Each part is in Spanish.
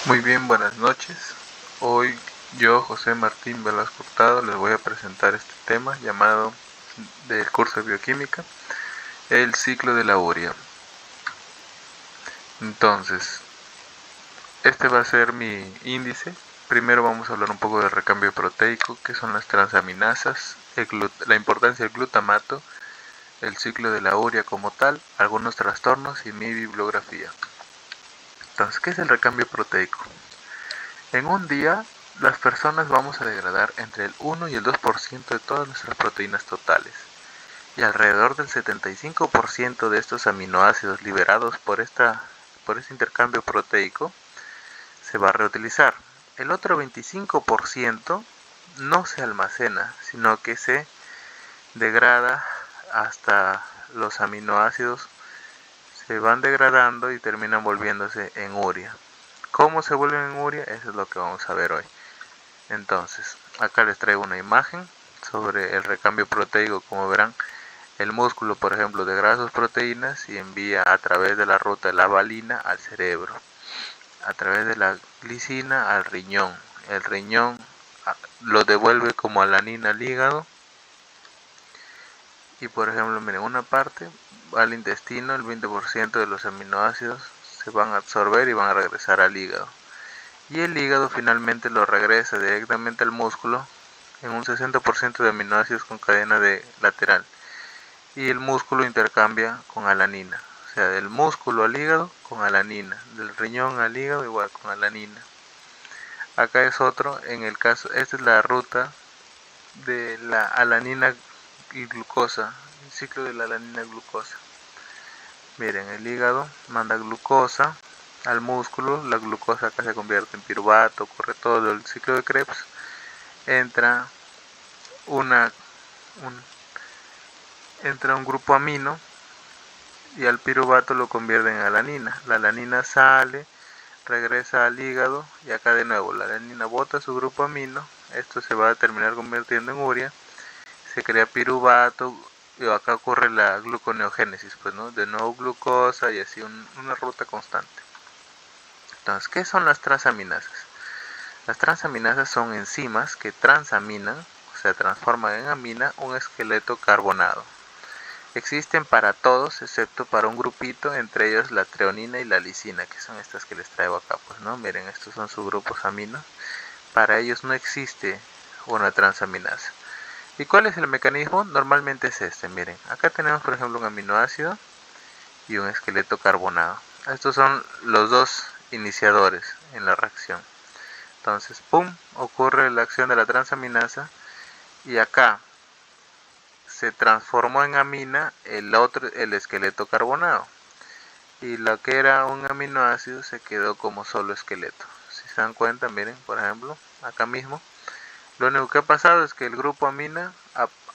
Muy bien, buenas noches. Hoy yo, José Martín Velasco Hurtado, les voy a presentar este tema llamado del curso de bioquímica, el ciclo de la urea. Entonces, este va a ser mi índice. Primero vamos a hablar un poco del recambio proteico, qué son las transaminasas, la importancia del glutamato, el ciclo de la urea como tal, algunos trastornos y mi bibliografía. Entonces, ¿qué es el recambio proteico? En un día, las personas vamos a degradar entre el 1 y el 2% de todas nuestras proteínas totales, y alrededor del 75% de estos aminoácidos liberados por este intercambio proteico se va a reutilizar. El otro 25% no se almacena, sino que se degrada hasta los aminoácidos se van degradando y terminan volviéndose en urea. ¿Cómo se vuelven en urea? Eso es lo que vamos a ver hoy. Entonces, acá les traigo una imagen sobre el recambio proteico. Como verán, el músculo, por ejemplo, degrada sus proteínas y envía a través de la ruta de la valina al cerebro, a través de la glicina al riñón. El riñón lo devuelve como alanina al hígado. Y por ejemplo, miren, una parte va al intestino, el 20% de los aminoácidos se van a absorber y van a regresar al hígado. Y el hígado finalmente lo regresa directamente al músculo en un 60% de aminoácidos con cadena de lateral. Y el músculo intercambia con alanina. O sea, del músculo al hígado con alanina. Del riñón al hígado igual con alanina. Acá es otro, en el caso, esta es la ruta de la alanina y glucosa. El ciclo de la alanina y glucosa. Miren, el hígado manda glucosa al músculo, la glucosa acá se convierte en piruvato, ocurre todo el ciclo de Krebs, entra una un, entra un grupo amino y al piruvato lo convierte en alanina. La alanina sale, regresa al hígado y acá de nuevo la alanina bota su grupo amino, esto se va a terminar convirtiendo en urea, se crea piruvato y acá ocurre la gluconeogénesis, pues, ¿no? De nuevo glucosa y así una ruta constante. Entonces, ¿qué son las transaminasas? Las transaminasas son enzimas que transaminan, o sea, transforman en amina un esqueleto carbonado. Existen para todos, excepto para un grupito, entre ellos la treonina y la lisina, que son estas que les traigo acá, pues, ¿no? Miren, estos son sus grupos aminos. Para ellos no existe una transaminasa. ¿Y cuál es el mecanismo? Normalmente es este, miren. Acá tenemos, por ejemplo, un aminoácido y un esqueleto carbonado. Estos son los dos iniciadores en la reacción. Entonces, pum, ocurre la acción de la transaminasa y acá se transformó en amina el esqueleto carbonado. Y lo que era un aminoácido se quedó como solo esqueleto. Si se dan cuenta, miren, por ejemplo, acá mismo, lo único que ha pasado es que el grupo amina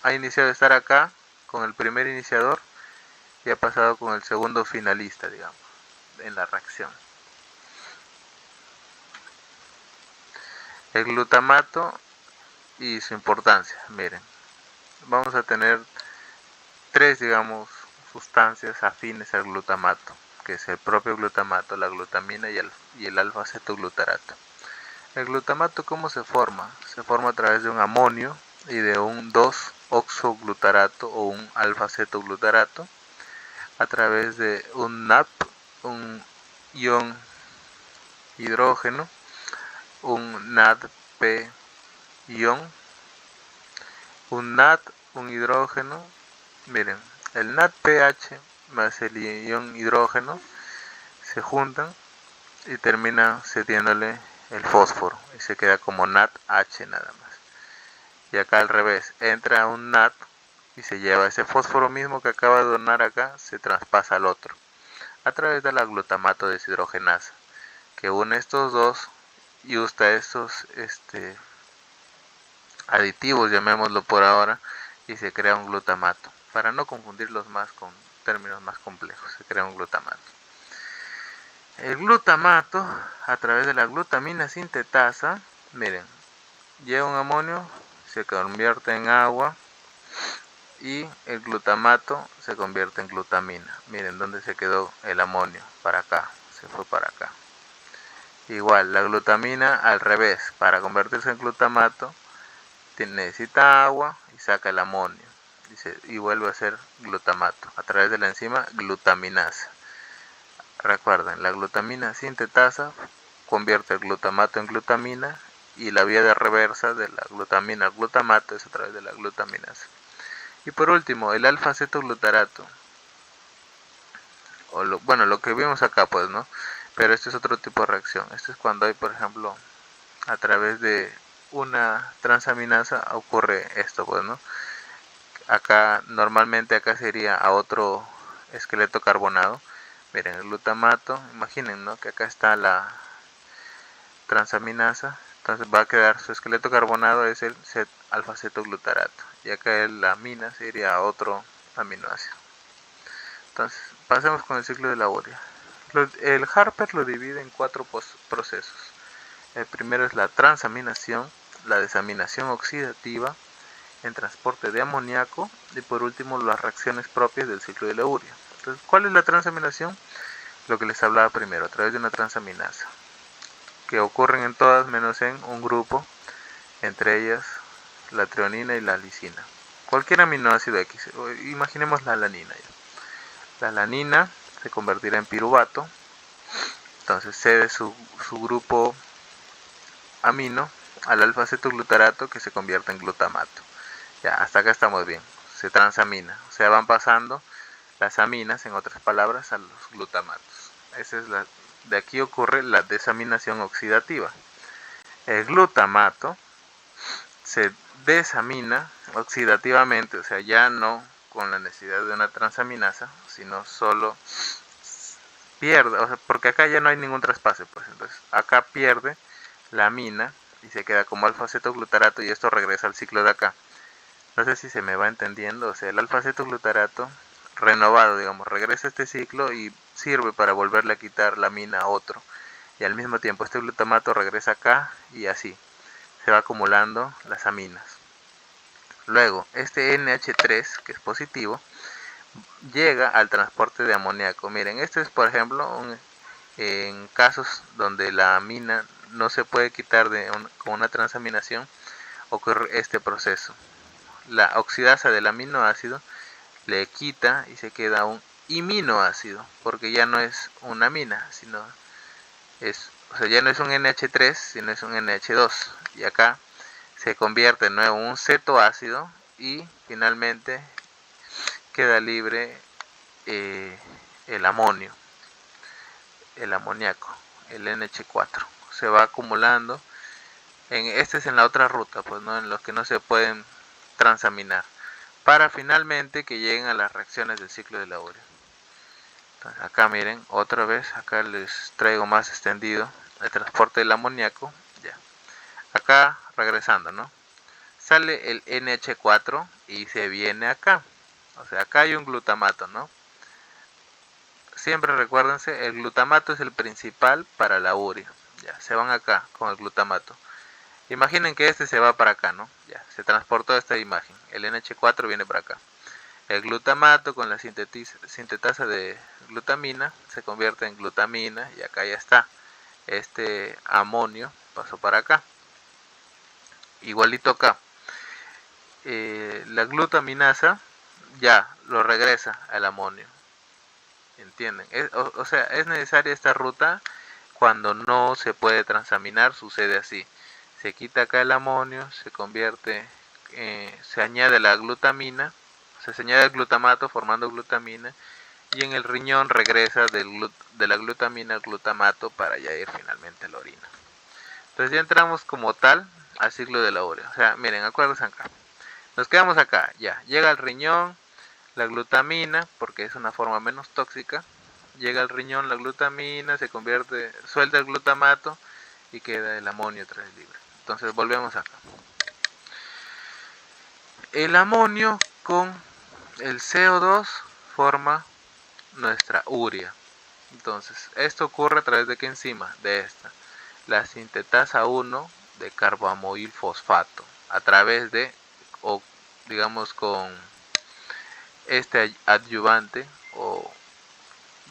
ha iniciado de estar acá con el primer iniciador y ha pasado con el segundo finalista, digamos, en la reacción. El glutamato y su importancia, miren, vamos a tener tres, digamos, sustancias afines al glutamato, que es el propio glutamato, la glutamina y el alfa-cetoglutarato. El glutamato, ¿cómo se forma? Se forma a través de un amonio y de un 2-oxoglutarato o un alfa-cetoglutarato, a través de un NAP, un ion hidrógeno, un NADP ion, un NAD, un hidrógeno. Miren, el NADPH más el ion hidrógeno se juntan y termina cediéndole el fósforo y se queda como NADH nada más. Y acá al revés, entra un NAD y se lleva ese fósforo mismo que acaba de donar acá, se traspasa al otro a través de la glutamato deshidrogenasa, que une estos dos y usa estos aditivos, llamémoslo por ahora, y se crea un glutamato. Para no confundirlos más con términos más complejos, se crea un glutamato. El glutamato, a través de la glutamina sintetasa, miren, lleva un amonio, se convierte en agua y el glutamato se convierte en glutamina. Miren dónde se quedó el amonio, para acá, se fue para acá. Igual, la glutamina al revés, para convertirse en glutamato, necesita agua y saca el amonio. Y vuelve a ser glutamato a través de la enzima glutaminasa. Recuerden, la glutamina sintetasa convierte el glutamato en glutamina y la vía de reversa de la glutamina al glutamato es a través de la glutaminasa. Y por último, el alfa-cetoglutarato. Lo que vimos acá, pues, ¿no? Pero este es otro tipo de reacción. Este es cuando hay, por ejemplo, a través de una transaminasa ocurre esto, pues, ¿no? Normalmente acá sería a otro esqueleto carbonado. Miren, el glutamato, imaginen, ¿no? Que acá está la transaminasa, entonces va a quedar su esqueleto carbonado es el alfa-cetoglutarato, y acá la amina sería otro aminoácido. Entonces, pasemos con el ciclo de la urea. El Harper lo divide en 4 procesos. El primero es la transaminación, la desaminación oxidativa, el transporte de amoníaco y por último las reacciones propias del ciclo de la urea. Entonces, ¿cuál es la transaminación? Lo que les hablaba primero, a través de una transaminasa, que ocurren en todas menos en un grupo, entre ellas la treonina y la lisina. Cualquier aminoácido X, imaginemos la alanina. La alanina se convertirá en piruvato, entonces cede su grupo amino al alfa-cetoglutarato que se convierte en glutamato. Ya, hasta acá estamos bien. Se transamina, o sea, van pasando las aminas, en otras palabras, a los glutamatos. De aquí ocurre la desaminación oxidativa. El glutamato se desamina oxidativamente, o sea, ya no con la necesidad de una transaminasa, sino solo pierde, o sea, porque acá ya no hay ningún traspase, pues entonces acá pierde la amina y se queda como alfa-cetoglutarato y esto regresa al ciclo de acá. No sé si se me va entendiendo, o sea, el alfa-cetoglutarato renovado, digamos, regresa a este ciclo y sirve para volverle a quitar la amina a otro. Y al mismo tiempo este glutamato regresa acá y así se va acumulando las aminas. Luego, este NH3, que es positivo, llega al transporte de amoníaco. Miren, este es por ejemplo en casos donde la amina no se puede quitar con una transaminación, ocurre este proceso. La oxidasa del aminoácido le quita y se queda un iminoácido, porque ya no es una amina, sino ya no es un NH3, sino es un NH2. Y acá se convierte de nuevo en un cetoácido y finalmente queda libre el amonio, el amoníaco, el NH4. Se va acumulando. Este es en la otra ruta, pues no, en los que no se pueden transaminar, para finalmente que lleguen a las reacciones del ciclo de la urea. Entonces, acá miren, otra vez, acá les traigo más extendido el transporte del amoníaco. Ya. Acá regresando, ¿no? Sale el NH4 y se viene acá. O sea, acá hay un glutamato, ¿no? Siempre recuérdense, el glutamato es el principal para la urea. Ya, se van acá con el glutamato. Imaginen que este se va para acá, ¿no? Ya, se transportó esta imagen. El NH4 viene para acá. El glutamato con la sintetasa de glutamina se convierte en glutamina y acá ya está. Este amonio pasó para acá. Igualito acá. La glutaminasa ya lo regresa al amonio. ¿Entienden? O sea, es necesaria esta ruta cuando no se puede transaminar, sucede así. Se quita acá el amonio, se convierte, se añade la glutamina, se añade el glutamato formando glutamina y en el riñón regresa de la glutamina al glutamato para ya ir finalmente a la orina. Entonces ya entramos como tal al ciclo de la urea. O sea, miren, acuérdense acá. Nos quedamos acá, ya. Llega al riñón la glutamina, porque es una forma menos tóxica. Llega al riñón la glutamina, se convierte, suelta el glutamato y queda el amonio otra vez libre. Entonces volvemos acá. El amonio con el CO2 forma nuestra urea. Entonces, esto ocurre a través de qué enzima? De esta, la sintetasa 1 de carbamoil fosfato, a través de, o digamos con este adyuvante, o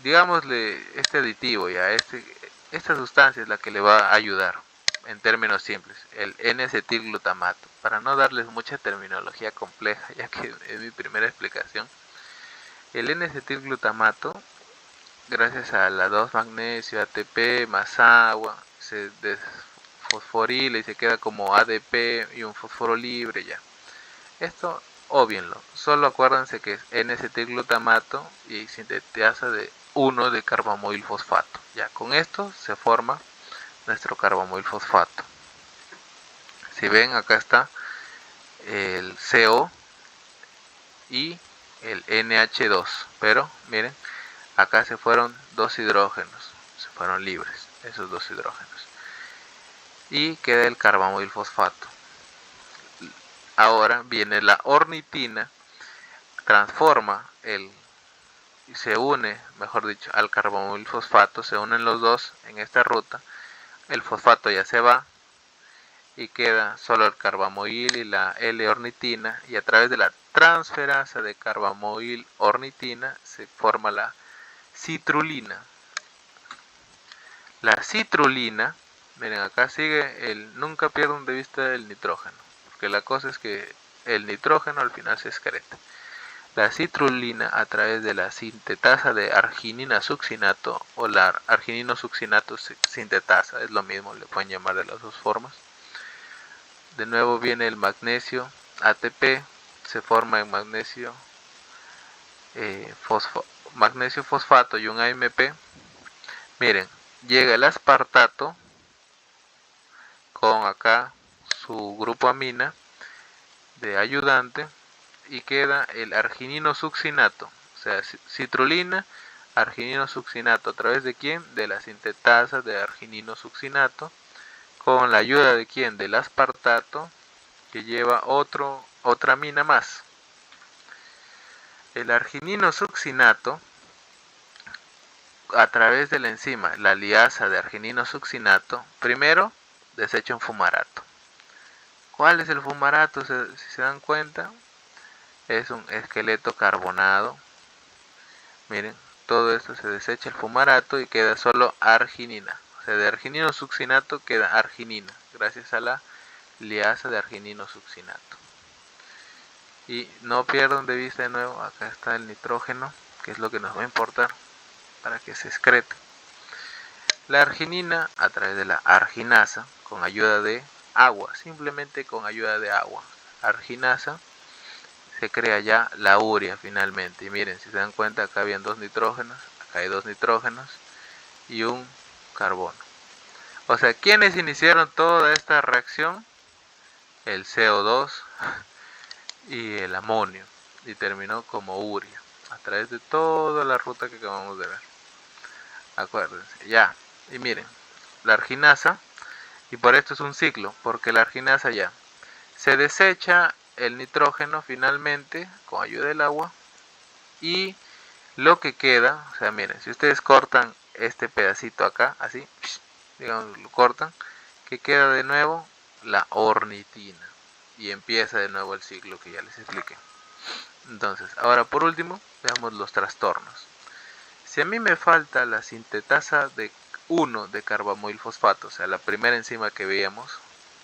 digámosle este aditivo, ya, este esta sustancia es la que le va a ayudar, en términos simples, el N-acetilglutamato. Para no darles mucha terminología compleja, ya que es mi primera explicación, el N-acetilglutamato, gracias a la 2-magnesio, ATP más agua, se desfosforila y se queda como ADP y un fósforo libre ya. Esto óbvienlo, solo acuérdense que es N-acetilglutamato y sintetasa de 1 de carbamoil fosfato. Ya con esto se forma nuestro carbamoil fosfato. Si ven, acá está el CO y el NH2, pero miren, acá se fueron dos hidrógenos, se fueron libres esos dos hidrógenos y queda el carbamoil fosfato. Ahora viene la ornitina, transforma y se une, mejor dicho, al carbamoil fosfato, se unen los dos en esta ruta, el fosfato ya se va y queda solo el carbamoil y la L-ornitina, y a través de la transferasa de carbamoil-ornitina se forma la citrulina. La citrulina, miren, acá sigue nunca pierdan de vista el nitrógeno, porque la cosa es que el nitrógeno al final se excreta. La citrulina, a través de la sintetasa de arginina succinato o la arginino succinato sintetasa, es lo mismo, le pueden llamar de las dos formas. De nuevo viene el magnesio ATP, se forma en magnesio fosfato y un AMP. Miren, llega el aspartato con acá su grupo amina de ayudante y queda el arginino succinato, o sea, citrulina, arginino succinato, ¿a través de quién? De la sintetasa de arginino succinato, con la ayuda de quién? Del aspartato, que lleva otra amina más. El arginino succinato, a través de la enzima, la liasa de arginino succinato, primero desecha un fumarato. ¿Cuál es el fumarato? Si se dan cuenta, es un esqueleto carbonado. Miren, todo esto se desecha el fumarato y queda solo arginina. O sea, de arginino succinato queda arginina, gracias a la liasa de arginino succinato. Y no pierdan de vista de nuevo, acá está el nitrógeno, que es lo que nos va a importar para que se excrete. La arginina, a través de la arginasa, con ayuda de agua, simplemente con ayuda de agua, arginasa, se crea ya la urea finalmente. Y miren, si se dan cuenta, acá habían dos nitrógenos, acá hay dos nitrógenos y un carbono. O sea, ¿quiénes iniciaron toda esta reacción? El CO2 y el amonio, y terminó como urea, a través de toda la ruta que acabamos de ver. Acuérdense, ya. Y miren, la arginasa, y por esto es un ciclo, porque la arginasa ya se desecha el nitrógeno finalmente con ayuda del agua, y lo que queda, o sea, miren, si ustedes cortan este pedacito acá, así, digamos, lo cortan, que queda de nuevo la ornitina, y empieza de nuevo el ciclo que ya les expliqué. Entonces, ahora por último, veamos los trastornos. Si a mí me falta la sintetasa de 1 de carbamoil fosfato, o sea, la primera enzima que veíamos,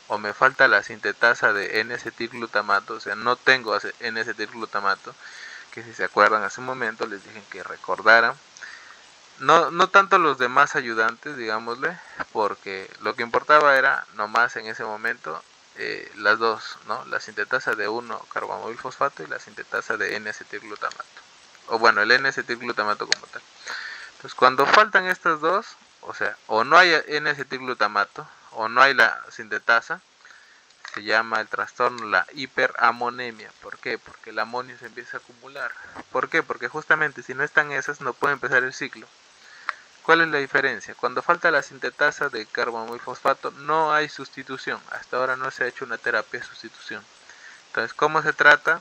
o me falta la sintetasa de N-acetilglutamato, o sea, no tengo N-acetilglutamato, que si se acuerdan hace un momento les dije que recordaran, no tanto los demás ayudantes, digámosle, porque lo que importaba era nomás en ese momento las dos, ¿no? La sintetasa de 1 carbamoil fosfato y la sintetasa de N-acetilglutamato, o bueno, el N-acetilglutamato como tal. Entonces, cuando faltan estas dos, o sea, o no hay N-acetilglutamato o no hay la sintetasa, se llama el trastorno la hiperamonemia. ¿Por qué? Porque el amonio se empieza a acumular. ¿Por qué? Porque justamente si no están esas no puede empezar el ciclo. ¿Cuál es la diferencia? Cuando falta la sintetasa de carbamoil fosfato no hay sustitución. Hasta ahora no se ha hecho una terapia de sustitución. Entonces, ¿cómo se trata?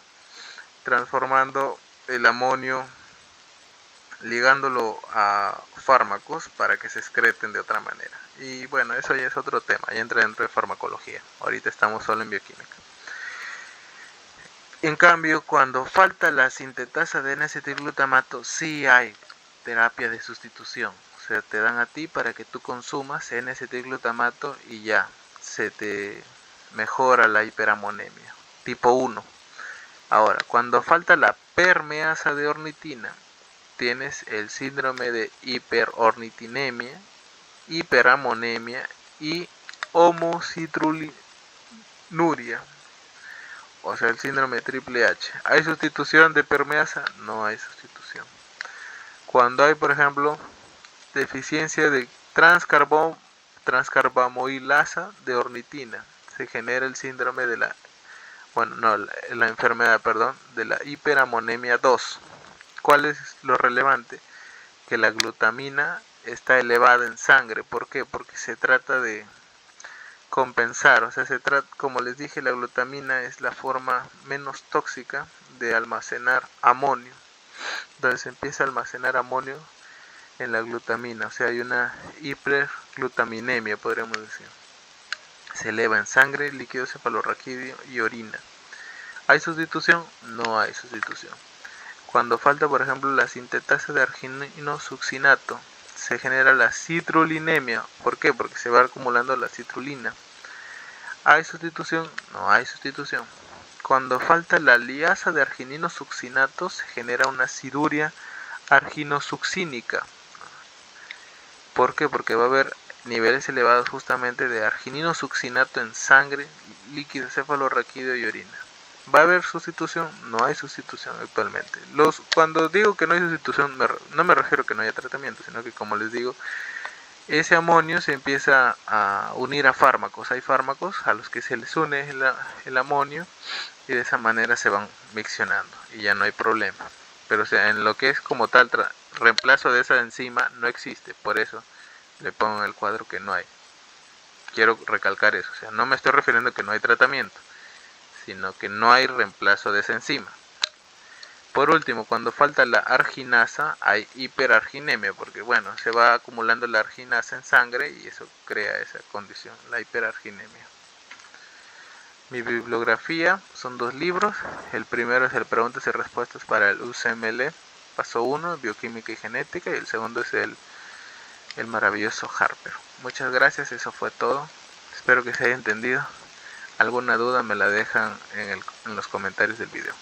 Transformando el amonio, ligándolo a fármacos para que se excreten de otra manera. Y bueno, eso ya es otro tema, ya entra dentro de farmacología. Ahorita estamos solo en bioquímica. En cambio, cuando falta la sintetasa de N-acetilglutamato, sí hay terapia de sustitución. O sea, te dan a ti para que tú consumas N-acetilglutamato y ya, se te mejora la hiperamonemia, tipo 1. Ahora, cuando falta la permeasa de ornitina, tienes el síndrome de hiperornitinemia, hiperamonemia y homocitrullinuria, o sea, el síndrome triple H. ¿Hay sustitución de permeasa? No hay sustitución. Cuando hay, por ejemplo, deficiencia de transcarbamoilasa de ornitina, se genera el síndrome de la enfermedad, de la hiperamonemia 2. ¿Cuál es lo relevante? Que la glutamina está elevada en sangre. ¿Por qué? Porque se trata de compensar, o sea, como les dije, la glutamina es la forma menos tóxica de almacenar amonio. Entonces se empieza a almacenar amonio en la glutamina, o sea, hay una hiperglutaminemia, podríamos decir. Se eleva en sangre, líquido cefalorraquídeo y orina. ¿Hay sustitución? No hay sustitución. Cuando falta, por ejemplo, la sintetasa de argininosuccinato, se genera la citrulinemia. ¿Por qué? Porque se va acumulando la citrulina. ¿Hay sustitución? No hay sustitución. Cuando falta la liasa de argininosuccinato, se genera una aciduria arginosuccínica. ¿Por qué? Porque va a haber niveles elevados justamente de argininosuccinato en sangre, líquido cefalorraquídeo y orina. ¿Va a haber sustitución? No hay sustitución actualmente. Cuando digo que no hay sustitución, no me refiero a que no haya tratamiento, sino que, como les digo, ese amonio se empieza a unir a fármacos. Hay fármacos a los que se les une el amonio y de esa manera se van miccionando y ya no hay problema. Pero, o sea, en lo que es como tal reemplazo de esa enzima no existe. Por eso le pongo en el cuadro que no hay. Quiero recalcar eso. O sea, no me estoy refiriendo a que no hay tratamiento, sino que no hay reemplazo de esa enzima. Por último, cuando falta la arginasa, hay hiperarginemia, porque bueno, se va acumulando la arginasa en sangre y eso crea esa condición, la hiperarginemia. Mi bibliografía son 2 libros. El primero es el Preguntas y Respuestas para el UCML, paso 1, Bioquímica y Genética, y el segundo es el maravilloso Harper. Muchas gracias, eso fue todo. Espero que se haya entendido. Alguna duda me la dejan en los comentarios del video.